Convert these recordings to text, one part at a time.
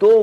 2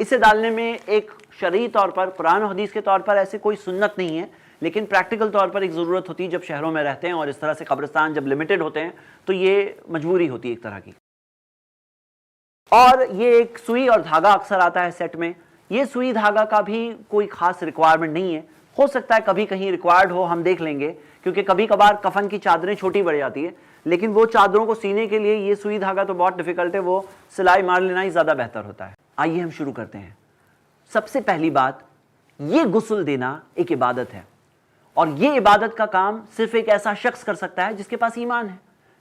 اسے ڈالنے میں ایک شرعی طور پر، قرآن و حدیث کے طور پر ایسے کوئی سنت نہیں ہے، لیکن پریکٹیکل طور پر ایک ضرورت ہوتی ہے جب شہروں میں رہتے ہیں اور اس طرح سے قبرستان جب لمیٹڈ ہوتے ہیں تو یہ مجبوری ہوتی ہے ایک طرح کی۔ اور یہ ایک سوئی اور دھاگا اکثر آتا ہے سیٹ میں، یہ سوئی دھاگا کا بھی کوئی خاص ریکوائرمنٹ نہیں ہے، ہو سکتا ہے کبھی کہیں ریکوائرڈ ہو، ہم دیکھ لیں گے، کیونکہ کبھی کبھار کفن کی چادریں چھوٹی پڑ جاتی ہے، لیکن وہ چادروں کو سینے کے لیے یہ سوئی دھاگا تو بہت ڈیفیکلٹ ہے، وہ سلائی مار لینا ہی زیادہ بہتر ہوتا ہے۔ آئیے ہم شروع کرتے ہیں۔ سب سے پہلی بات، یہ غسل دینا ایک عبادت ہے، اور یہ عبادت کا کام صرف ایک ایسا شخص کر سکتا ہے جس کے پاس ایمان ہے،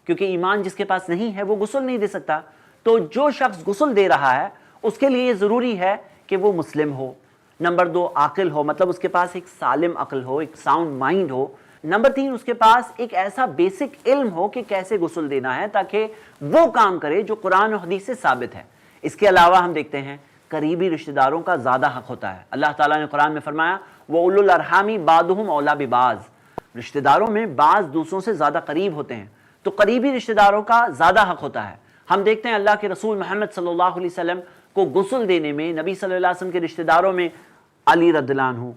کیونکہ ایمان جس کے پاس نہیں ہے وہ غسل نہیں دے سکتا۔ تو جو شخص غسل دے رہا ہے اس کے لیے یہ ضروری ہے کہ وہ مسلم ہو، نمبر 2 عاقل ہو، مطلب اس کے پاس ایک سالم عقل ہو، ایک ساؤنڈ مائنڈ ہو، نمبر 3 اس کے پاس ایک ایسا بیسک علم ہو کہ کیسے غسل دینا ہے تاکہ وہ کام کرے جو قرآن و حدیث سے ثابت ہے۔ اس کے علاوہ ہم دیکھتے ہیں قریبی رشتہ داروں کا زیادہ حق ہوتا ہے۔ اللہ تعالیٰ نے قرآن میں فرمایا وَأُولُو الْأَرْحَامِ بَعْضُهُمْ أَوْلَىٰ بِبَعْضٍ، رشتہ داروں میں بعض دوسروں سے زیادہ قریب ہوتے ہیں، تو قریبی رشتہ داروں کا زیادہ حق ہوتا ہے۔ ہم دیکھتے ہیں اللہ کے رسول محمد صلی اللہ علیہ وسلم کو غسل دینے میں نبی صلی اللہ علیہ وسلم کے رشتہ داروں میں علی رضی اللہ عنہ،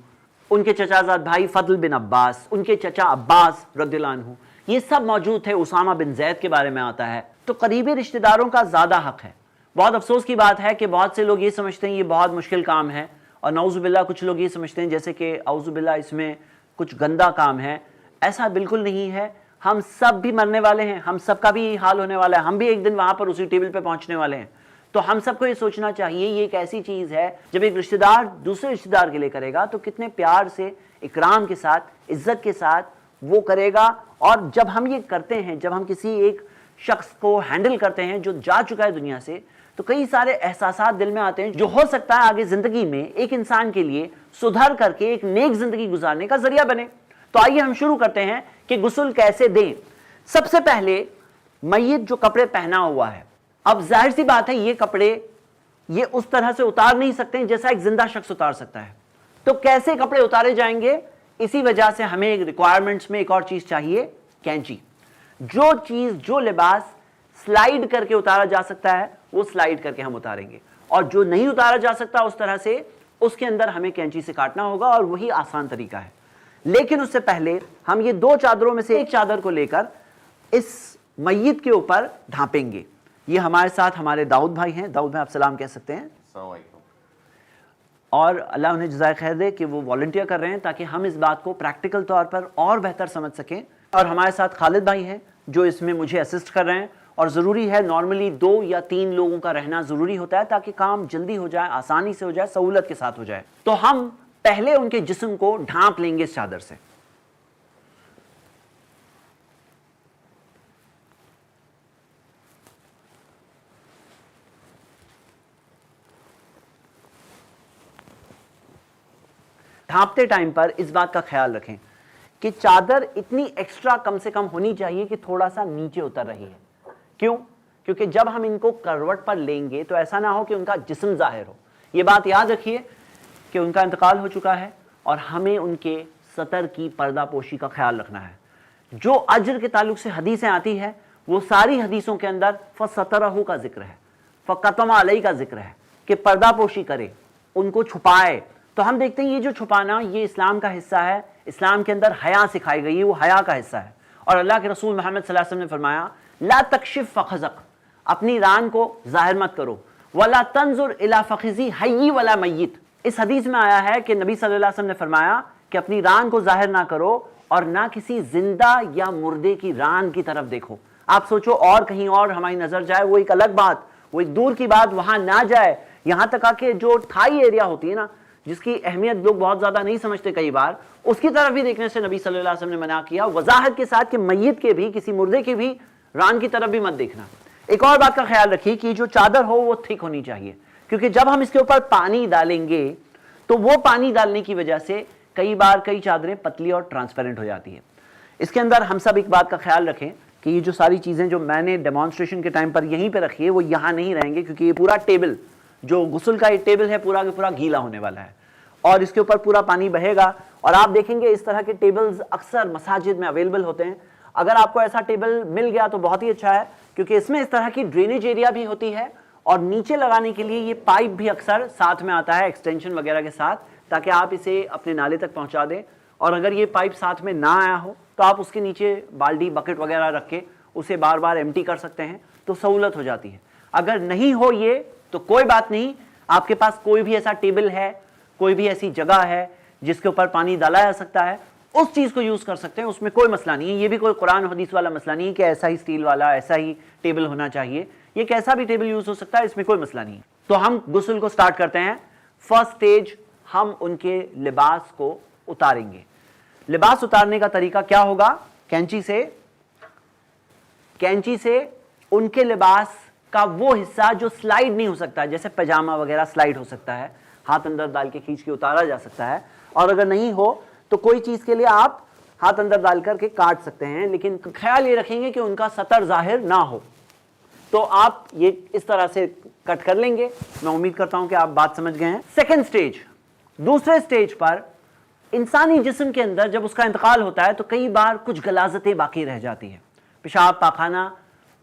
ان کے چچا زاد بھائی فضل بن عباس، ان کے چچا عباس رضی اللہ عنہ، یہ سب موجود تھے۔ اسامہ بن زید کے بارے میں آتا ہے۔ تو قریبی رشتہ داروں کا زیادہ حق ہے۔ بہت افسوس کی بات ہے کہ بہت سے لوگ یہ سمجھتے ہیں یہ بہت مشکل کام ہے، اور نعوذ باللہ کچھ لوگ یہ سمجھتے ہیں جیسے کہ اعوذ باللہ اس میں کچھ گندا کام ہے۔ ایسا بالکل نہیں ہے، ہم سب بھی مرنے والے ہیں، ہم سب کا بھی یہ حال ہونے والا ہے، ہم بھی ایک دن وہاں پر اسی ٹیبل پہ پہنچنے والے ہیں۔ تو ہم سب کو یہ سوچنا چاہیے یہ ایک ایسی چیز ہے جب ایک رشتہ دار دوسرے رشتہ دار کے لیے کرے گا تو کتنے پیار سے، اکرام کے ساتھ، عزت کے ساتھ وہ کرے گا۔ اور جب ہم یہ کرتے ہیں، جب ہم کسی ایک شخص کو ہینڈل کرتے ہیں جو جا چکا ہے دنیا سے، تو کئی سارے احساسات دل میں آتے ہیں جو ہو سکتا ہے آگے زندگی میں ایک انسان کے لیے سدھر کر کے ایک نیک زندگی گزارنے کا ذریعہ بنے۔ تو آئیے ہم شروع کرتے ہیں کہ غسل کیسے دیں۔ سب سے پہلے میت جو کپڑے پہنا ہوا ہے، اب ظاہر سی بات ہے یہ کپڑے یہ اس طرح سے اتار نہیں سکتے جیسا ایک زندہ شخص اتار سکتا ہے۔ تو کیسے کپڑے اتارے جائیں گے؟ اسی وجہ سے ہمیں ایک ریکوائرمنٹس میں ایک اور چیز چاہیے، کینچی۔ جو چیز، جو لباس سلائیڈ کر کے اتارا جا سکتا ہے وہ سلائیڈ کر کے ہم اتاریں گے، اور جو نہیں اتارا جا سکتا اس طرح سے اس کے اندر ہمیں کینچی سے کاٹنا ہوگا، اور وہی آسان طریقہ ہے۔ لیکن اس سے پہلے ہم یہ 2 چادروں میں سے ایک چادر کو لے کر اس میت کے اوپر ڈھانپیں گے۔ یہ ہمارے ساتھ ہمارے داؤد بھائی ہیں۔ داؤد بھائی آپ سلام کہہ سکتے ہیں۔ السلام علیکم۔ اور اللہ انہیں جزائے خیر دے کہ وہ والنٹیئر کر رہے ہیں تاکہ ہم اس بات کو پریکٹیکل طور پر اور بہتر سمجھ سکیں۔ اور ہمارے ساتھ خالد بھائی ہیں جو اس میں مجھے اسسٹ کر رہے ہیں، اور ضروری ہے نارملی 2 یا 3 لوگوں کا رہنا ضروری ہوتا ہے تاکہ کام جلدی ہو جائے، آسانی سے ہو جائے، سہولت کے ساتھ ہو جائے۔ تو ہم پہلے ان کے جسم کو ڈھانپ لیں گے اس چادر سے۔ ڈھانپتے ٹائم پر اس بات کا خیال رکھیں کہ چادر اتنی ایکسٹرا کم سے کم ہونی چاہیے کہ تھوڑا سا نیچے اتر رہی ہے۔ کیوں؟ کیونکہ جب ہم ان کو کروٹ پر لیں گے تو ایسا نہ ہو کہ ان کا جسم ظاہر ہو۔ یہ بات یاد رکھیے کہ ان کا انتقال ہو چکا ہے اور ہمیں ان کے سطر کی پردہ پوشی کا خیال رکھنا ہے۔ جو اجر کے تعلق سے حدیثیں آتی ہے وہ ساری حدیثوں کے اندر فَسَتَرَهُ کا ذکر ہے، فَقَتَمَ عَلَيْهِ کا ذکر ہے کہ پردہ پوشی کرے، ان کو چھپائے۔ تو ہم دیکھتے ہیں یہ جو چھپانا یہ اسلام کا حصہ ہے، اسلام کے اندر حیا سکھائی گئی ہے، وہ حیا کا حصہ ہے۔ اور اللہ کے رسول محمد صلی اللہ علیہ وسلم نے فرمایا لا تکشف فخذک، اپنی ران کو ظاہر مت کرو، ولا تنظر الی فخذی حی ولا میت۔ اس حدیث میں آیا ہے کہ نبی صلی اللہ علیہ وسلم نے فرمایا کہ اپنی ران کو ظاہر نہ کرو اور نہ کسی زندہ یا مردے کی ران کی طرف دیکھو۔ آپ سوچو اور کہیں اور ہماری نظر جائے وہ ایک الگ بات، وہ ایک دور کی بات، وہاں نہ جائے۔ یہاں تک آ کہ جو تھائی ایریا ہوتی ہے نا، جس کی اہمیت لوگ بہت زیادہ نہیں سمجھتے کئی بار، اس کی طرف بھی دیکھنے سے نبی صلی اللہ علیہ وسلم نے منع کیا، وضاحت کے ساتھ کہ میت کے بھی، کسی مردے کی بھی ران کی طرف بھی مت دیکھنا۔ ایک اور بات کا خیال رکھیے کہ جو چادر ہو وہ تھک ہونی چاہیے، کیونکہ جب ہم اس کے اوپر پانی ڈالیں گے تو وہ پانی ڈالنے کی وجہ سے کئی بار کئی چادریں پتلی اور ٹرانسپیرنٹ ہو جاتی ہیں۔ اس کے اندر ہم سب ایک بات کا خیال رکھیں کہ یہ جو ساری چیزیں جو میں نے ڈیمانسٹریشن کے ٹائم پر یہیں پہ رکھی ہے وہ یہاں نہیں رہیں گے، کیونکہ یہ پورا ٹیبل جو غسل کا یہ ٹیبل ہے پورا کا پورا گیلا ہونے والا ہے اور اس کے اوپر پورا پانی بہے گا۔ اور آپ دیکھیں گے اس طرح کے ٹیبلز اکثر مساجد میں اویلیبل ہوتے ہیں۔ اگر آپ کو ایسا ٹیبل مل گیا تو بہت ہی اچھا ہے، کیونکہ اس میں اس طرح کی ڈرینیج ایریا بھی ہوتی ہے اور نیچے لگانے کے لیے یہ پائپ بھی اکثر ساتھ میں آتا ہے ایکسٹینشن وغیرہ کے ساتھ، تاکہ آپ اسے اپنے نالے تک پہنچا دیں. اور اگر یہ پائپ ساتھ میں نہ آیا ہو تو آپ اس کے نیچے بالٹی بکٹ وغیرہ رکھ کے اسے بار بار ایمٹی کر سکتے ہیں، تو سہولت ہو جاتی ہے. اگر نہیں ہو یہ تو کوئی بات نہیں، آپ کے پاس کوئی بھی ایسا ٹیبل ہے، کوئی بھی ایسی جگہ ہے جس کے اوپر پانی ڈالا جا سکتا ہے، اس چیز کو یوز کر سکتے ہیں، اس میں کوئی مسئلہ نہیں ہے. یہ بھی کوئی قرآن حدیث والا مسئلہ نہیں ہے کہ ایسا ہی اسٹیل والا ایسا ہی ٹیبل ہونا چاہیے. یہ کیسا بھی ٹیبل یوز ہو سکتا ہے، اس میں کوئی مسئلہ نہیں ہے. تو ہم غسل کو سٹارٹ کرتے ہیں. فرسٹ سٹیج، ہم ان کے لباس کو اتاریں گے. لباس اتارنے کا طریقہ کیا ہوگا؟ کینچی سے ان کے لباس کا وہ حصہ جو سلائیڈ نہیں ہو سکتا، جیسے پاجامہ وغیرہ سلائیڈ ہو سکتا ہے، ہاتھ اندر ڈال کے کھینچ کے اتارا جا سکتا ہے. اور اگر نہیں ہو تو کوئی چیز کے لیے آپ ہاتھ اندر ڈال کر کے کاٹ سکتے ہیں، لیکن خیال یہ رکھیں گے کہ ان کا سطر ظاہر نہ ہو. تو آپ یہ اس طرح سے کٹ کر لیں گے. میں امید کرتا ہوں کہ آپ بات سمجھ گئے ہیں. سیکنڈ سٹیج، دوسرے سٹیج پر انسانی جسم کے اندر جب اس کا انتقال ہوتا ہے تو کئی بار کچھ غلاظتیں باقی رہ جاتی ہیں، پیشاب پاخانہ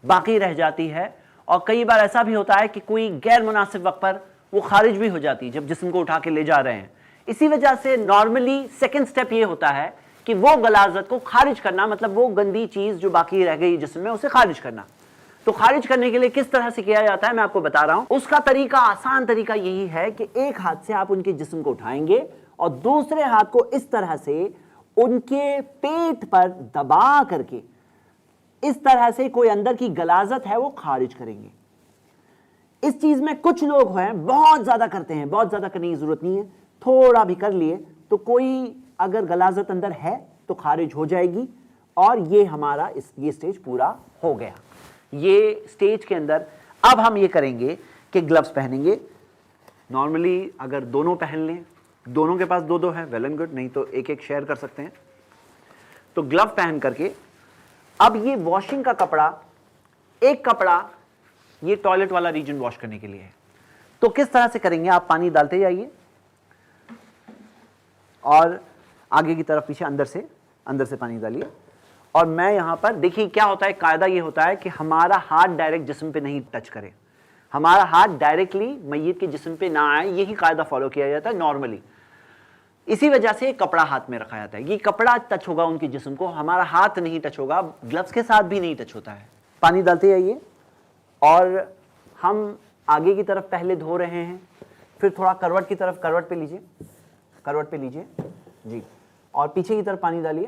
باقی رہ جاتی ہے، اور کئی بار ایسا بھی ہوتا ہے کہ کوئی غیر مناسب وقت پر وہ خارج بھی ہو جاتی ہے جب جسم کو اٹھا کے لے جا رہے ہیں. اسی وجہ سے نارملی سیکنڈ سٹیپ یہ ہوتا ہے کہ وہ غلاظت کو خارج کرنا، مطلب وہ گندی چیز جو باقی رہ گئی جسم میں اسے خارج کرنا. تو خارج کرنے کے لیے کس طرح سے کیا جاتا ہے میں آپ کو بتا رہا ہوں. اس کا طریقہ، آسان طریقہ یہی ہے کہ ایک ہاتھ سے آپ ان کے جسم کو اٹھائیں گے اور دوسرے ہاتھ کو اس طرح سے ان کے پیٹ پر دبا کر کے اس طرح سے کوئی اندر کی غلاظت ہے وہ خارج کریں گے. اس چیز میں کچھ لوگ ہیں بہت زیادہ کرتے ہیں، بہت زیادہ کرنے کی ضرورت نہیں ہے، تھوڑا بھی کر لیے تو کوئی اگر غلاظت اندر ہے تو خارج ہو جائے گی، اور یہ ہمارا یہ سٹیج پورا ہو گیا. یہ سٹیج کے اندر اب ہم یہ کریں گے کہ گلوز پہنیں گے. نارملی اگر دونوں پہن لیں، دونوں کے پاس دو ہے، ویل اینڈ گڈ، نہیں تو ایک ایک شیئر کر سکتے ہیں. تو گلو پہن کر کے اب یہ واشنگ کا کپڑا، ایک کپڑا یہ ٹوائلٹ والا ریجن واش کرنے کے لیے ہے. تو کس طرح سے کریں گے؟ آپ پانی ڈالتے جائیے اور آگے کی طرف پیچھے اندر سے پانی ڈالیے. اور میں یہاں پر دیکھیے کیا ہوتا ہے، قاعدہ یہ ہوتا ہے کہ ہمارا ہاتھ ڈائریکٹ جسم پہ نہیں ٹچ کرے، ہمارا ہاتھ ڈائریکٹلی میت کے جسم پہ نہ آئے. یہی قاعدہ فالو کیا جاتا ہے نارملی. اسی وجہ سے کپڑا ہاتھ میں رکھا جاتا ہے. یہ کپڑا ٹچ ہوگا ان کے جسم کو، ہمارا ہاتھ نہیں ٹچ ہوگا. گلوز کے ساتھ بھی نہیں ٹچ ہوتا ہے. پانی ڈالتے جائیے اور ہم آگے کی طرف پہلے دھو رہے ہیں، پھر تھوڑا کروٹ کی طرف، کروٹ پہ لیجئے جی، اور پیچھے کی طرف پانی ڈالیے.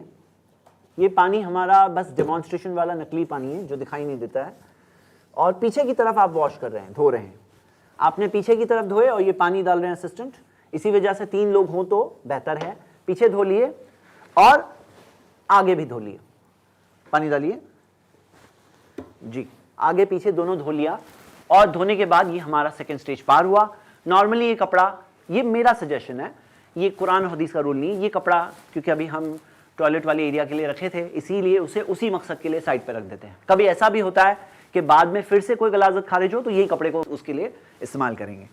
یہ پانی ہمارا بس ڈیمانسٹریشن والا نقلی پانی ہے جو دکھائی نہیں دیتا ہے. اور پیچھے کی طرف آپ واش کر رہے ہیں، دھو رہے ہیں. آپ نے پیچھے کی طرف دھوئے اور یہ پانی ڈال رہے ہیں اسسٹنٹ. اسی وجہ سے 3 لوگ ہوں تو بہتر ہے. پیچھے دھو لیے اور آگے بھی دھو لیے. پانی ڈالیے جی، آگے پیچھے دونوں دھو لیا. اور دھونے کے بعد یہ ہمارا سیکنڈ سٹیج پار ہوا. نارملی یہ کپڑا، یہ میرا سجیشن ہے، یہ قرآن حدیث کا رول نہیں. یہ کپڑا کیونکہ ابھی ہم ٹوائلٹ والے ایریا کے لیے رکھے تھے، اسی لیے اسے اسی مقصد کے لیے سائڈ پہ رکھ دیتے ہیں. کبھی ایسا بھی ہوتا ہے کہ بعد میں پھر سے کوئی غلاظت خارج ہو تو یہی کپڑے کو اس کے لیے استعمال کریں گے.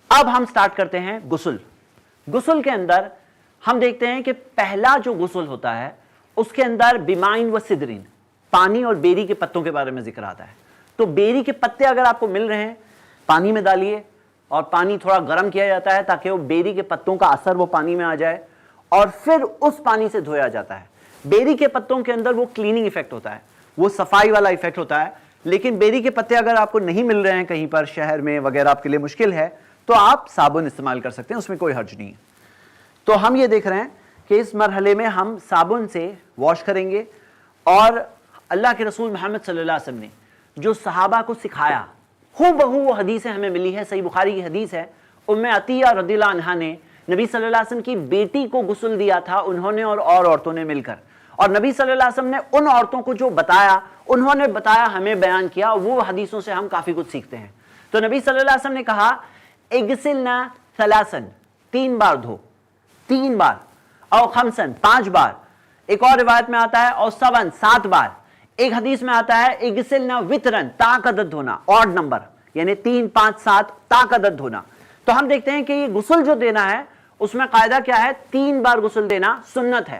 اب ہم سٹارٹ کرتے ہیں غسل. غسل کے اندر ہم دیکھتے ہیں کہ پہلا جو غسل ہوتا ہے اس کے اندر بیمائن و سدرین، پانی اور بیری کے پتوں کے بارے میں ذکر آتا ہے. تو بیری کے پتے اگر آپ کو مل رہے ہیں پانی میں ڈالیے، اور پانی تھوڑا گرم کیا جاتا ہے تاکہ وہ بیری کے پتوں کا اثر وہ پانی میں آ جائے، اور پھر اس پانی سے دھویا جاتا ہے. بیری کے پتوں کے اندر وہ کلیننگ ایفیکٹ ہوتا ہے، وہ صفائی والا ایفیکٹ ہوتا ہے. لیکن بیری کے پتے اگر آپ کو نہیں مل رہے ہیں کہیں پر شہر میں وغیرہ، آپ کے لیے مشکل ہے، تو آپ صابن استعمال کر سکتے ہیں، اس میں کوئی حرج نہیں ہے. تو ہم یہ دیکھ رہے ہیں کہ اس مرحلے میں ہم صابن سے واش کریں گے. اور اللہ کے رسول محمد صلی اللہ علیہ وسلم نے جو صحابہ کو سکھایا ہو بہو وہ حدیثیں ہمیں ملی ہے. صحیح بخاری کی حدیث ہے، ام عطیہ رضی اللہ عنہا نے نبی صلی اللہ علیہ وسلم کی بیٹی کو غسل دیا تھا، انہوں نے اور عورتوں نے مل کر. اور نبی صلی اللہ علیہ وسلم نے ان عورتوں کو جو بتایا، انہوں نے بتایا، ہمیں بیان کیا، وہ حدیثوں سے ہم کافی کچھ سیکھتے ہیں. تو نبی صلی اللہ علیہ وسلم نے کہا اغسلنا ثلاثن، 3 بار دھو، 3 بار، او خمسن، 5 بار. ایک اور روایت میں آتا ہے او سون، 7 بار. ایک حدیث میں آتا ہے اغسلنا وترن، تاک عدد دھونا، آڈ نمبر، یعنی 3 5 7 تاک عدد دھونا. تو ہم دیکھتے ہیں کہ یہ غسل جو دینا ہے اس میں قاعدہ کیا ہے، 3 بار غسل دینا سنت ہے.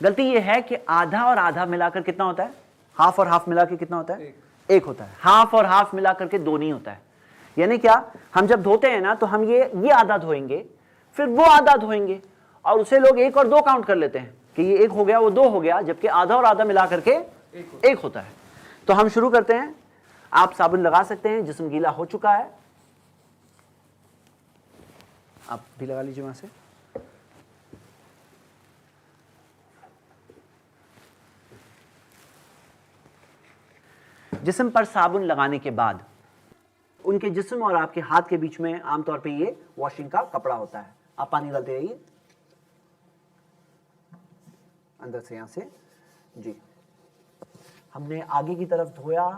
غلطی یہ ہے کہ آدھا اور آدھا ملا کر کتنا ہوتا ہے؟ ہاف اور ہاف ملا کے کتنا ہوتا ہے؟ ایک ہوتا ہے. ہاف اور ہاف ملا کر کے 2 نہیں ہوتا ہے. یعنی کیا؟ ہم جب دھوتے ہیں نا تو ہم یہ آدھا دھوئیں گے، پھر وہ آدھا دھوئیں گے، اور اسے لوگ 1 اور 2 کاؤنٹ کر لیتے ہیں کہ یہ 1 ہو گیا وہ 2 ہو گیا، جبکہ آدھا اور آدھا ملا کر کے 1 ہوتا ہے. تو ہم شروع کرتے ہیں. آپ صابن لگا سکتے ہیں، جسم گیلا ہو چکا ہے. آپ بھی لگا لیجیے وہاں سے. جسم پر صابن لگانے کے بعد ان کے جسم اور آپ کے ہاتھ کے بیچ میں عام طور پہ یہ واشنگ کا کپڑا ہوتا ہے. آپ پانی ڈالتے رہیے اندر سے، یہاں سے. جی، ہم نے آگے کی طرف دھویا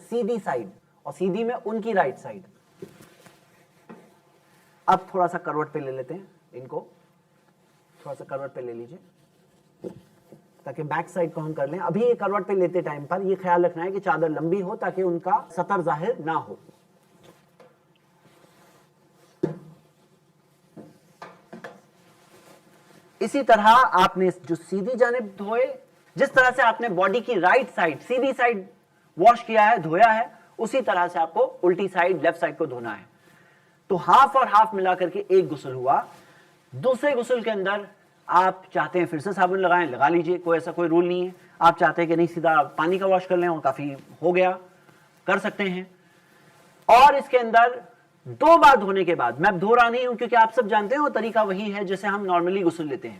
سیدھی سائیڈ، اور سیدھی میں ان کی رائٹ سائیڈ. اب تھوڑا سا کروٹ پہ لے لیتے ہیں ان کو، تھوڑا سا کروٹ پہ لے لیجئے تاکہ بیک سائیڈ کو ہم کر لیں. ابھی یہ کروٹ پہ لیتے ٹائم پر یہ خیال رکھنا ہے کہ چادر لمبی ہو تاکہ ان کا سطر ظاہر نہ ہو. اسی طرح آپ نے جو سیدھی جانب دھوئے، جس طرح سے آپ نے باڈی کی رائٹ سائیڈ سیدھی سائیڈ واش کیا ہے، دھویا ہے، اسی طرح سے آپ کو الٹی سائیڈ لیفٹ سائیڈ کو دھونا ہے. تو ہاف اور ہاف ملا کر کے 1 غسل ہوا. دوسرے غسل کے اندر آپ چاہتے ہیں پھر سے صابن لگائیں، لگا لیجئے، کوئی ایسا کوئی رول نہیں ہے. آپ چاہتے ہیں کہ نہیں سیدھا پانی کا واش کر لیں اور کافی ہو گیا، کر سکتے ہیں. اور اس کے اندر 2 بار دھونے کے بعد، میں دھو رہا نہیں ہوں کیونکہ آپ سب جانتے ہیں وہ طریقہ وہی ہے جیسے ہم نارملی غسل لیتے ہیں.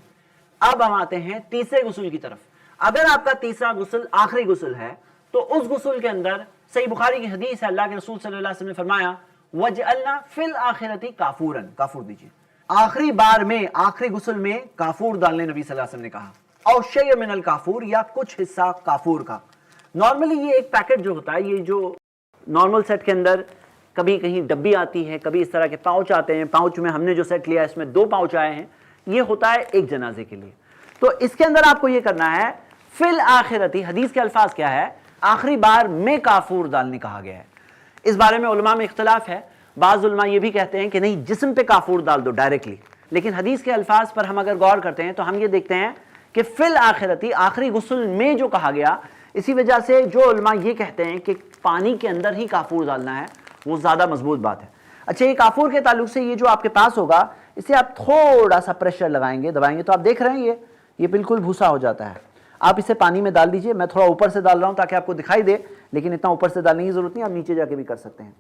اب ہم آتے ہیں تیسرے غسل کی طرف. اگر آپ کا تیسرا غسل آخری غسل ہے تو اس غسل کے اندر صحیح بخاری کی حدیث ہے، اللہ کے رسول صلی اللہ علیہ وسلم نے فرمایا وَجْعَلْنَا فِي الْآخِرَةِ كَافُورًا. کافور دیجیے. آخری بار میں، آخری غسل میں کافور ڈالنے نبی صلی اللہ علیہ وسلم نے کہا. اور شیء من الکافور، یا کچھ حصہ کافور کا. نارملی یہ ایک پیکٹ جو ہوتا ہے، یہ جو نارمل سیٹ کے اندر کبھی کہیں ڈبی آتی ہے، کبھی اس طرح کے پاؤچ آتے ہیں. پاؤچ میں ہم نے جو سیٹ لیا ہے اس میں 2 پاؤچ آئے ہیں. یہ ہوتا ہے ایک جنازے کے لیے. تو اس کے اندر آپ کو یہ کرنا ہے فی الآخرتی. حدیث کے الفاظ کیا ہے؟ آخری بار میں کافور ڈالنے کہا گیا ہے. اس بارے میں علماء میں اختلاف ہے. بعض علماء یہ بھی کہتے ہیں کہ نہیں، جسم پہ کافور ڈال دو ڈائریکٹلی. لیکن حدیث کے الفاظ پر ہم اگر غور کرتے ہیں تو ہم یہ دیکھتے ہیں کہ فی الآخرتی، آخری غسل میں جو کہا گیا، اسی وجہ سے جو علماء یہ کہتے ہیں کہ پانی کے اندر ہی کافور ڈالنا ہے، وہ زیادہ مضبوط بات ہے. اچھا، یہ کافور کے تعلق سے یہ جو آپ کے پاس ہوگا، اسے آپ تھوڑا سا پریشر لگائیں گے، دبائیں گے تو آپ دیکھ رہے ہیں یہ بالکل بھوسا ہو جاتا ہے. آپ اسے پانی میں ڈال دیجئے. میں تھوڑا اوپر سے ڈال رہا ہوں تاکہ آپ کو دکھائی دے، لیکن اتنا اوپر سے ڈالنے کی ضرورت نہیں، آپ نیچے جا کے بھی کر سکتے ہیں.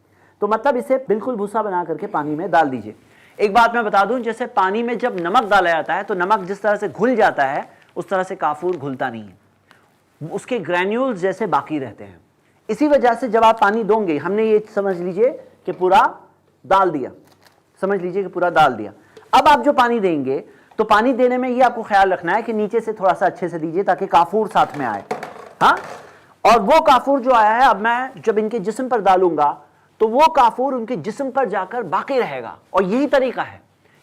تو مطلب اسے بالکل بھوسا بنا کر کے پانی میں ڈال دیجئے. ایک بات میں بتا دوں، جیسے پانی میں جب نمک ڈالا جاتا ہے تو نمک جس طرح سے گھل جاتا ہے اس طرح سے کافور گھلتا نہیں ہے، اس کے گرینیولز جیسے باقی رہتے ہیں. اسی وجہ سے جب آپ پانی دوں گے، ہم نے یہ سمجھ لیجئے کہ پورا ڈال دیا، سمجھ لیجئے کہ پورا ڈال دیا. اب آپ جو پانی دیں گے تو پانی دینے میں یہ آپ کو خیال رکھنا ہے کہ نیچے سے تھوڑا سا اچھے سے دیجئے تاکہ کافور ساتھ میں آئے. ہاں، اور وہ کافور جو آیا ہے، اب میں جب ان کے جسم پر ڈالوں گا تو وہ کافور ان کے جسم پر جا کر باقی رہے گا. اور یہی طریقہ ہے،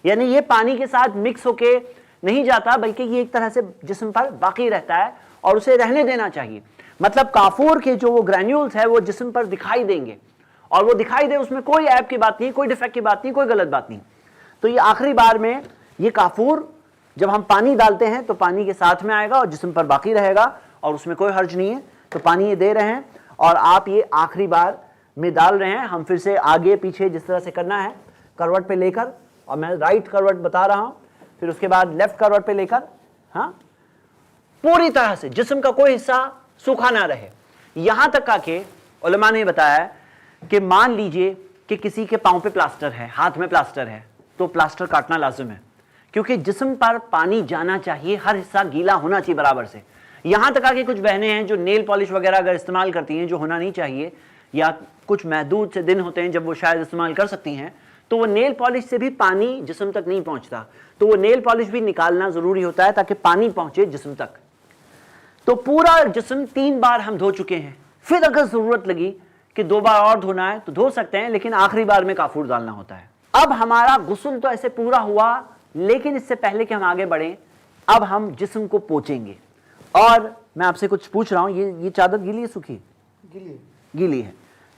یعنی یہ پانی کے ساتھ مکس ہو کے نہیں جاتا، بلکہ یہ ایک طرح سے جسم پر باقی رہتا ہے اور اسے رہنے دینا چاہیے. مطلب کافور کے جو وہ گرینیولز ہے وہ جسم پر دکھائی دیں گے، اور وہ دکھائی دے اس میں کوئی عیب کی بات نہیں، کوئی ڈیفیکٹ کی بات نہیں، کوئی غلط بات نہیں. تو یہ آخری بار میں یہ کافور جب ہم پانی ڈالتے ہیں تو پانی کے ساتھ میں آئے گا اور جسم پر باقی رہے گا، اور اس میں کوئی حرج نہیں ہے. تو پانی یہ دے رہے ہیں اور آپ یہ آخری بار میں ڈال رہے ہیں. ہم پھر سے آگے پیچھے جس طرح سے کرنا ہے کروٹ پہ لے کر، اور میں رائٹ کروٹ بتا رہا ہوں، پھر اس کے بعد لیفٹ کروٹ پہ لے کر، ہاں، پوری طرح سے جسم کا کوئی حصہ سوکھا نہ رہے. یہاں تک کہ علماء نے بتایا کہ مان لیجئے کہ کسی کے پاؤں پہ پلاسٹر ہے، ہاتھ میں پلاسٹر ہے، تو پلاسٹر کاٹنا لازم ہے، کیونکہ جسم پر پانی جانا چاہیے، ہر حصہ گیلا ہونا چاہیے برابر سے. یہاں تک کہ کچھ بہنیں ہیں جو نیل پالش وغیرہ اگر استعمال کرتی ہیں، جو ہونا نہیں چاہیے، یا کچھ محدود سے دن ہوتے ہیں جب وہ شاید استعمال کر سکتی ہیں، تو وہ نیل پالش سے بھی پانی جسم تک نہیں پہنچتا، تو وہ نیل پالش بھی نکالنا ضروری ہوتا ہے تاکہ پانی پہنچے جسم تک. تو پورا جسم 3 بار ہم دھو چکے ہیں. پھر اگر ضرورت لگی کہ 2 بار اور دھونا ہے تو دھو سکتے ہیں، لیکن آخری بار میں کافور ڈالنا ہوتا ہے. اب ہمارا غسل تو ایسے پورا ہوا، لیکن اس سے پہلے کہ ہم آگے بڑھیں، اب ہم جسم کو پوچھیں گے. اور میں آپ سے کچھ پوچھ رہا ہوں، یہ چادر گیلی ہے سوکھی؟ گیلی ہے.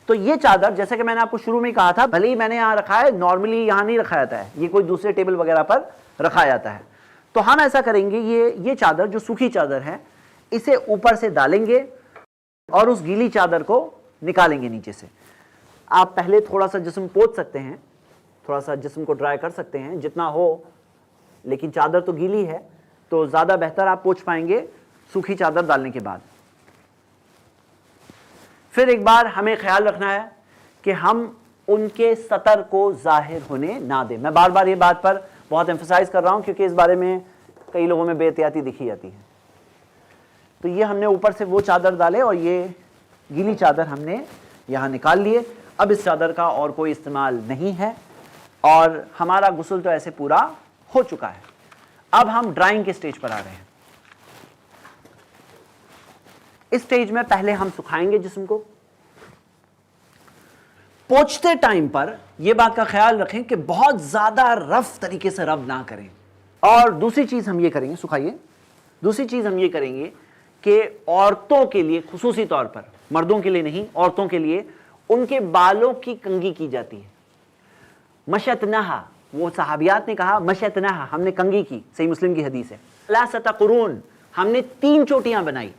تو یہ چادر، جیسا کہ میں نے آپ کو شروع میں ہی کہا تھا، بھلے ہی میں نے یہاں رکھا ہے، نارملی یہاں نہیں رکھا جاتا ہے، یہ کوئی دوسرے ٹیبل وغیرہ پر رکھا جاتا ہے. تو ہم ایسا کریں گے، یہ چادر جو سوکھی چادر ہے اسے اوپر سے ڈالیں گے اور اس گیلی چادر کو نکالیں گے نیچے سے. آپ پہلے تھوڑا سا جسم پوچھ سکتے ہیں، تھوڑا سا جسم کو ڈرائی کر سکتے ہیں جتنا ہو، لیکن چادر تو گیلی ہے تو زیادہ بہتر آپ پوچھ پائیں گے سوکھی چادر ڈالنے کے بعد. پھر ایک بار ہمیں خیال رکھنا ہے کہ ہم ان کے سطر کو ظاہر ہونے نہ دیں. میں بار بار یہ بات پر بہت ایمفسائز کر رہا ہوں کیونکہ اس بارے میں کئی لوگوں میں بے احتیاطی دکھی جاتی ہے. تو یہ ہم نے اوپر سے وہ چادر ڈالے اور یہ گیلی چادر ہم نے یہاں نکال لیے. اب اس چادر کا اور کوئی استعمال نہیں ہے اور ہمارا غسل تو ایسے پورا ہو چکا ہے. اب ہم ڈرائنگ کے سٹیج پر آ رہے ہیں. اس سٹیج میں پہلے ہم سکھائیں گے جسم کو. پوچھتے ٹائم پر یہ بات کا خیال رکھیں کہ بہت زیادہ رف طریقے سے رب نہ کریں. اور دوسری چیز ہم یہ کریں گے، سکھائیے، دوسری چیز ہم یہ کریں گے کہ عورتوں کے لیے خصوصی طور پر، مردوں کے لیے نہیں، عورتوں کے لیے ان کے بالوں کی کنگھی کی جاتی ہے. مشتنہا، وہ صحابیات نے کہا مشتنہا، ہم نے کنگھی کی، صحیح مسلم کی حدیث ہے. ثلاثۃ قرون، ہم نے 3 چوٹیاں بنائی.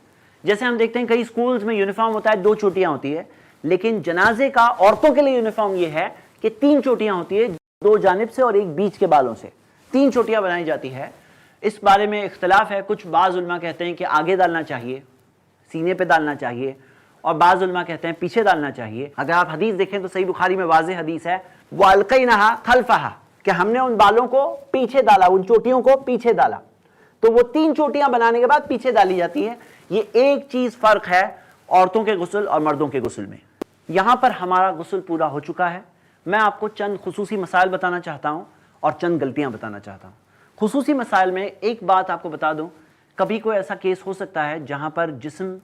جیسے ہم دیکھتے ہیں کئی سکولز میں یونیفارم ہوتا ہے 2 چوٹیاں ہوتی ہے، لیکن جنازے کا عورتوں کے لیے یونیفارم یہ ہے کہ 3 چوٹیاں ہوتی ہے، 2 جانب سے اور ایک بیچ کے بالوں سے 3 چوٹیاں بنائی جاتی ہے. اس بارے میں اختلاف ہے. کچھ بعض علماء کہتے ہیں کہ آگے ڈالنا چاہیے، سینے پہ ڈالنا چاہیے، اور بعض علماء کہتے ہیں پیچھے ڈالنا چاہیے. اگر آپ حدیث دیکھیں تو صحیح بخاری میں واضح حدیث ہے وَأَلْقَيْنَهَا خَلْفَهَا، کہ ہم نے ان بالوں کو پیچھے ڈالا، ان چوٹیوں کو پیچھے ڈالا. تو وہ 3 چوٹیاں بنانے کے بعد پیچھے ڈالی جاتی ہیں. یہ ایک چیز فرق ہے عورتوں کے غسل اور مردوں کے غسل میں. یہاں پر ہمارا غسل پورا ہو چکا ہے. میں آپ کو چند خصوصی مسائل بتانا چاہتا ہوں اور چند غلطیاں بتانا چاہتا ہوں. خصوصی مسائل میں ایک بات آپ کو بتا دوں، کبھی کوئی ایسا کیس ہو سکتا ہے جہاں پر جسم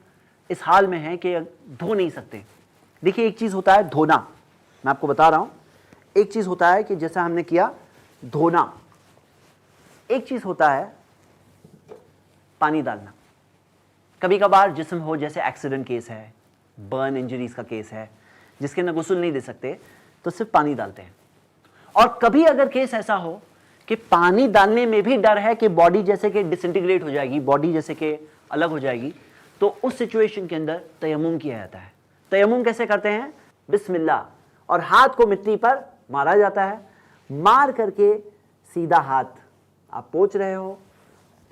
اس حال میں ہے کہ دھو نہیں سکتے. دیکھیے ایک چیز ہوتا ہے دھونا، میں آپ کو بتا رہا ہوں. ایک چیز ہوتا ہے کہ جیسا ہم نے کیا دھونا، ایک چیز ہوتا ہے پانی ڈالنا. کبھی کبھار جسم ہو، جیسے ایکسیڈنٹ کیس ہے، برن انجریز کا کیس ہے جس کے اندر غسل نہیں دے سکتے تو صرف پانی ڈالتے ہیں. اور کبھی اگر کیس ایسا ہو کہ پانی ڈالنے میں بھی ڈر ہے کہ باڈی جیسے کہ ڈس انٹیگریٹ ہو جائے گی، باڈی جیسے کہ الگ ہو جائے گی، تو اس سچویشن کے اندر تیمم کیا جاتا ہے. تیمم کیسے کرتے ہیں؟ بسم اللہ، اور ہاتھ کو مٹی پر مارا جاتا ہے. مار کر کے سیدھا ہاتھ آپ پوچھ رہے ہو،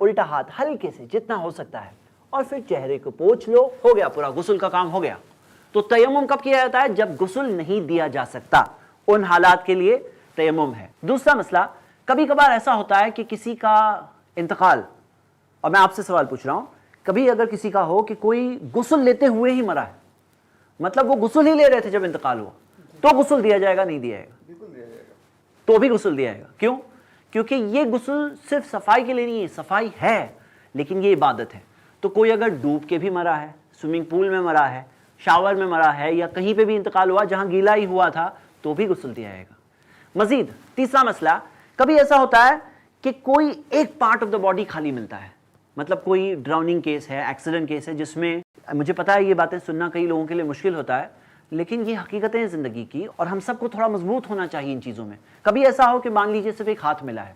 الٹا ہاتھ ہلکے سے جتنا ہو سکتا ہے، اور پھر چہرے کو پوچھ لو. ہو گیا، پورا غسل کا کام ہو گیا. تو تیمم کب کیا جاتا ہے؟ جب غسل نہیں دیا جا سکتا، ان حالات کے لیے تیمم ہے. دوسرا مسئلہ، کبھی کبھار ایسا ہوتا ہے کہ کسی کا انتقال، اور میں آپ سے سوال پوچھ رہا ہوں، کبھی اگر کسی کا ہو کہ کوئی غسل لیتے ہوئے ہی مرا ہے، مطلب وہ غسل ہی لے رہے تھے جب انتقال ہوا، تو غسل دیا جائے گا؟ نہیں دیا جائے گا؟ بالکل دیا جائے گا. تو بھی غسل دیا جائے گا. کیوں؟ کیونکہ یہ غسل صرف صفائی کے لیے نہیں ہے. صفائی ہے لیکن یہ عبادت ہے. تو کوئی اگر ڈوب کے بھی مرا ہے، سوئمنگ پول میں مرا ہے، شاور میں مرا ہے، یا کہیں پہ بھی انتقال ہوا جہاں گیلا ہی ہوا تھا، تو بھی غسل دیا جائے گا. مزید تیسرا مسئلہ، کبھی ایسا ہوتا ہے کہ کوئی ایک پارٹ آف دا باڈی خالی ملتا ہے، مطلب کوئی ڈراؤننگ کیس ہے، ایکسیڈنٹ کیس ہے، جس میں مجھے پتا ہے یہ باتیں سننا کئی لوگوں کے لیے مشکل ہوتا ہے، لیکن یہ حقیقتیں ہیں زندگی کی، اور ہم سب کو تھوڑا مضبوط ہونا چاہیے ان چیزوں میں. کبھی ایسا ہو کہ مان لیجیے صرف ایک ہاتھ ملا ہے،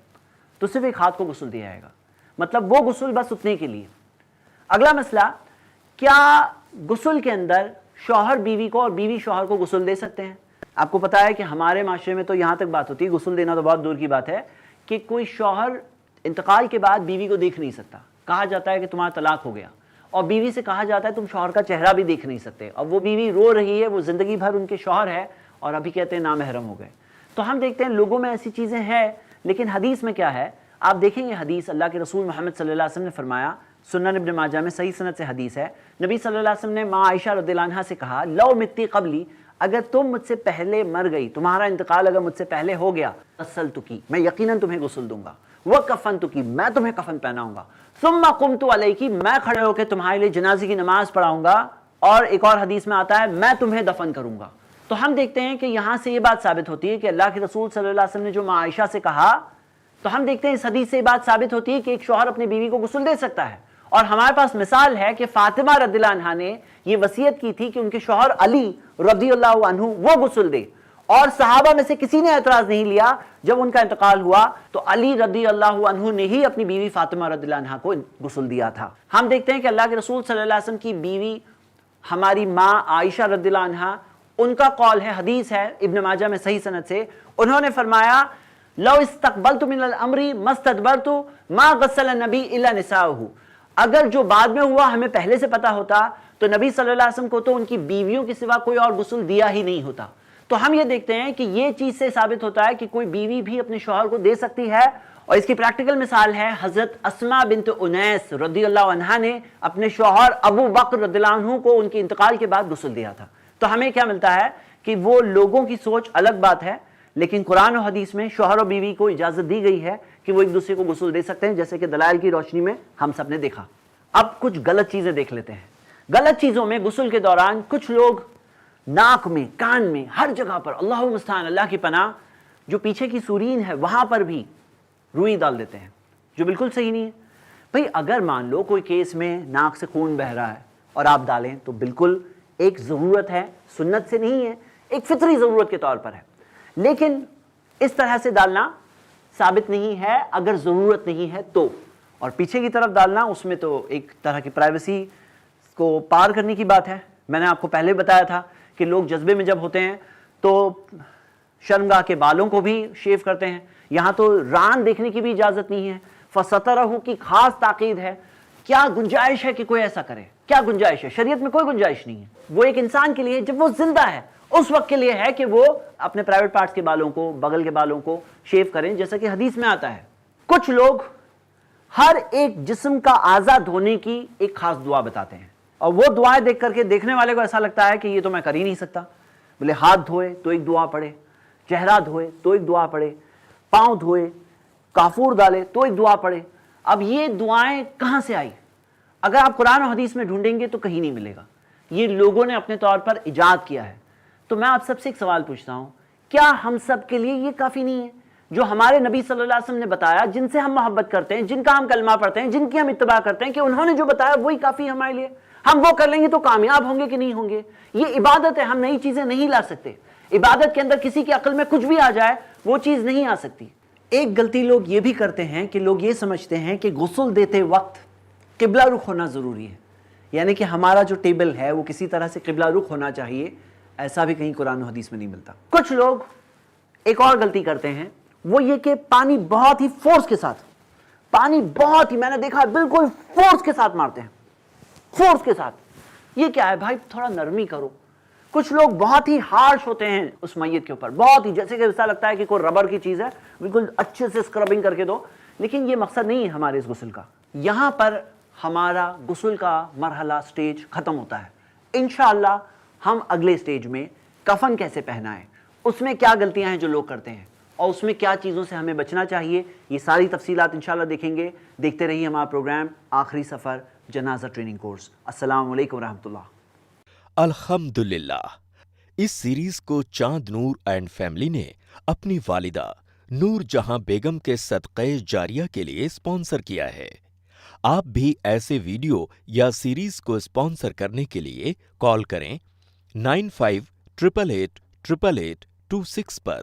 تو صرف ایک ہاتھ کو غسل دیا جائے گا، مطلب وہ غسل بس اتنے کے لیے. اگلا مسئلہ، کیا غسل کے اندر شوہر بیوی کو اور بیوی شوہر کو غسل دے سکتے ہیں؟ آپ کو پتا ہے کہ ہمارے معاشرے میں تو یہاں تک بات ہوتی ہے، غسل دینا تو بہت دور کی بات ہے، کہ کوئی شوہر انتقال کے بعد بیوی کو دیکھ نہیں سکتا. کہا جاتا ہے کہ تمہارا طلاق ہو گیا، اور بیوی سے کہا جاتا ہے تم شوہر کا چہرہ بھی دیکھ نہیں سکتے. اب وہ بیوی رو رہی ہے، وہ زندگی بھر ان کے شوہر ہے، اور ابھی کہتے ہیں نامحرم ہو گئے. تو ہم دیکھتے ہیں لوگوں میں ایسی چیزیں ہیں، لیکن حدیث میں کیا ہے؟ آپ دیکھیں یہ حدیث اللہ کے رسول محمد صلی اللہ علیہ وسلم نے فرمایا، سنن ابن ماجہ میں صحیح سند سے حدیث ہے. نبی صلی اللہ علیہ وسلم نے ماں عائشہ رضی اللہ عنہا سے کہا، لو متی قبلی، اگر تم مجھ سے پہلے مر گئی، تمہارا انتقال اگر مجھ سے پہلے ہو گیا، غسلتکی، میں یقیناً تمہیں غسل دوں گا، وکفنتکی، میں تمہیں کفن پہناؤں گا، ثم قمت علیکی، میں کھڑے ہو کے تمہارے لیے جنازے کی نماز پڑھاؤں گا، اور ایک اور حدیث میں آتا ہے میں تمہیں دفن کروں گا. تو ہم دیکھتے ہیں کہ یہاں سے یہ بات ثابت ہوتی ہے کہ اللہ کے رسول صلی اللہ علیہ وسلم نے جو ماں عائشہ سے کہا، تو ہم دیکھتے ہیں اس حدیث سے یہ بات ثابت ہوتی ہے کہ ایک شوہر اپنی بیوی کو غسل دے سکتا ہے. اور ہمارے پاس مثال ہے کہ فاطمہ رضی اللہ عنہا نے یہ وصیت کی تھی کہ ان کے شوہر علی رضی اللہ عنہ وہ غسل دے، اور صحابہ میں سے کسی نے اعتراض نہیں لیا. جب ان کا انتقال ہوا تو علی رضی اللہ عنہ نے ہی اپنی بیوی فاطمہ رضی اللہ عنہ کو غسل دیا تھا. ہم دیکھتے ہیں کہ اللہ کے رسول صلی اللہ علیہ وسلم کی بیوی ہماری ماں عائشہ رضی اللہ عنہا، ان کا قول ہے، حدیث ہے ابن ماجہ میں صحیح سند سے، انہوں نے فرمایا لو استقبلت من الامر ما استدبرت ما غسل النبی الا نساؤہ. اگر جو بعد میں ہوا ہمیں پہلے سے پتا ہوتا تو نبی صلی اللہ علیہ وسلم کو تو ان کی بیویوں کے سوا کوئی اور غسل دیا ہی نہیں ہوتا. تو ہم یہ دیکھتے ہیں کہ یہ چیز سے ثابت ہوتا ہے کہ کوئی بیوی بھی اپنے شوہر کو دے سکتی ہے. اور اس کی پریکٹیکل مثال ہے حضرت اسماء بنت انیس رضی اللہ عنہا نے اپنے شوہر ابو بکر رضی اللہ عنہ کو ان کے انتقال کے بعد غسل دیا تھا. تو ہمیں کیا ملتا ہے کہ وہ لوگوں کی سوچ الگ بات ہے، لیکن قرآن و حدیث میں شوہر و بیوی کو اجازت دی گئی ہے کہ وہ ایک دوسرے کو غسل دے سکتے ہیں، جیسے کہ دلائل کی روشنی میں ہم سب نے دیکھا. اب کچھ غلط چیزیں دیکھ لیتے ہیں. غلط چیزوں میں غسل کے دوران کچھ لوگ ناک میں، کان میں، ہر جگہ پر، اللہ المستعان، اللہ کی پناہ، جو پیچھے کی سورین ہے وہاں پر بھی روئی ڈال دیتے ہیں، جو بالکل صحیح نہیں ہے. بھئی اگر مان لو کوئی کیس میں ناک سے خون بہ رہا ہے اور آپ ڈالیں تو بالکل ایک ضرورت ہے، سنت سے نہیں ہے، ایک فطری ضرورت کے طور پر ہے. لیکن اس طرح سے ڈالنا ثابت نہیں ہے اگر ضرورت نہیں ہے تو. اور پیچھے کی طرف ڈالنا، اس میں تو ایک طرح کی پرائیویسی کو پار کرنے کی بات ہے. میں نے آپ کو پہلے بتایا تھا کہ لوگ جذبے میں جب ہوتے ہیں تو شرمگاہ کے بالوں کو بھی شیو کرتے ہیں. یہاں تو ران دیکھنے کی بھی اجازت نہیں ہے. فَسَتَرَهُ کی خاص تاکید ہے. کیا گنجائش ہے کہ کوئی ایسا کرے؟ کیا گنجائش ہے؟ شریعت میں کوئی گنجائش نہیں ہے. وہ ایک انسان کے لیے جب وہ زندہ ہے اس وقت کے لیے ہے کہ وہ اپنے پرائیویٹ پارٹس کے بالوں کو، بغل کے بالوں کو شیو کریں، جیسا کہ حدیث میں آتا ہے. کچھ لوگ ہر ایک جسم کا اعضا دھونے کی ایک خاص دعا بتاتے ہیں، اور وہ دعائیں دیکھ کر کے دیکھنے والے کو ایسا لگتا ہے کہ یہ تو میں کر ہی نہیں سکتا. بولے ہاتھ دھوئے تو ایک دعا پڑھے، چہرہ دھوئے تو ایک دعا پڑھے، پاؤں دھوئے، کافور ڈالے تو ایک دعا پڑھے. اب یہ دعائیں کہاں سے آئی؟ اگر آپ قرآن و حدیث میں ڈھونڈیں گے تو کہیں نہیں ملے گا. یہ لوگوں نے اپنے طور پر ایجاد کیا ہے. تو میں آپ سب سے ایک سوال پوچھتا ہوں، کیا ہم سب کے لیے یہ کافی نہیں ہے؟ جو ہمارے نبی صلی اللہ علیہ وسلم نے بتایا، جن سے ہم محبت کرتے ہیں، جن کا ہم کلمہ پڑھتے ہیں، جن کی ہم اتباع کرتے ہیں، کہ انہوں نے جو بتایا وہی کافی ہے ہمارے لیے. ہم وہ کر لیں گے تو کامیاب ہوں گے کہ نہیں ہوں گے؟ یہ عبادت ہے، ہم نئی چیزیں نہیں لا سکتے. عبادت کے اندر کسی کی عقل میں کچھ بھی آ جائے وہ چیز نہیں آ سکتی. ایک غلطی لوگ یہ بھی کرتے ہیں کہ لوگ یہ سمجھتے ہیں کہ غسل دیتے وقت قبلہ رخ ہونا ضروری ہے، یعنی کہ ہمارا جو ٹیبل ہے وہ کسی طرح سے قبلہ رخ ہونا چاہیے. ایسا بھی کہیں قرآن و حدیث میں نہیں ملتا. کچھ لوگ ایک اور غلطی کرتے ہیں، وہ یہ کہ پانی بہت ہی فورس کے ساتھ، پانی بہت ہی، میں نے دیکھا بالکل فورس کے ساتھ مارتے ہیں، فورس کے ساتھ. یہ کیا ہے بھائی؟ تھوڑا نرمی کرو. کچھ لوگ بہت ہی ہارش ہوتے ہیں اس میت کے اوپر، بہت ہی، جیسے کہ ایسا لگتا ہے کہ کوئی ربر کی چیز ہے، بالکل اچھے سے اسکربنگ کر کے دو. لیکن یہ مقصد نہیں ہے ہمارے اس غسل کا. یہاں پر ہمارا غسل کا مرحلہ، سٹیج ختم ہوتا ہے. انشاءاللہ ہم اگلے سٹیج میں کفن کیسے پہنا ہے، اس میں کیا غلطیاں ہیں جو لوگ کرتے ہیں، اور اس میں کیا چیزوں سے ہمیں بچنا چاہیے، یہ ساری تفصیلات انشاءاللہ دیکھیں گے. دیکھتے رہیے ہمارا پروگرام آخری سفر جنازہ ٹریننگ کورس. السلام علیکم ورحمۃ اللہ. الحمدللہ، اس سیریز کو چاند نور اینڈ فیملی نے اپنی والدہ نور جہاں بیگم کے صدقہ جاریہ کے لیے اسپانسر کیا ہے. آپ بھی ایسے ویڈیو یا سیریز کو اسپانسر کرنے کے لیے کال کریں 9588888826 پر.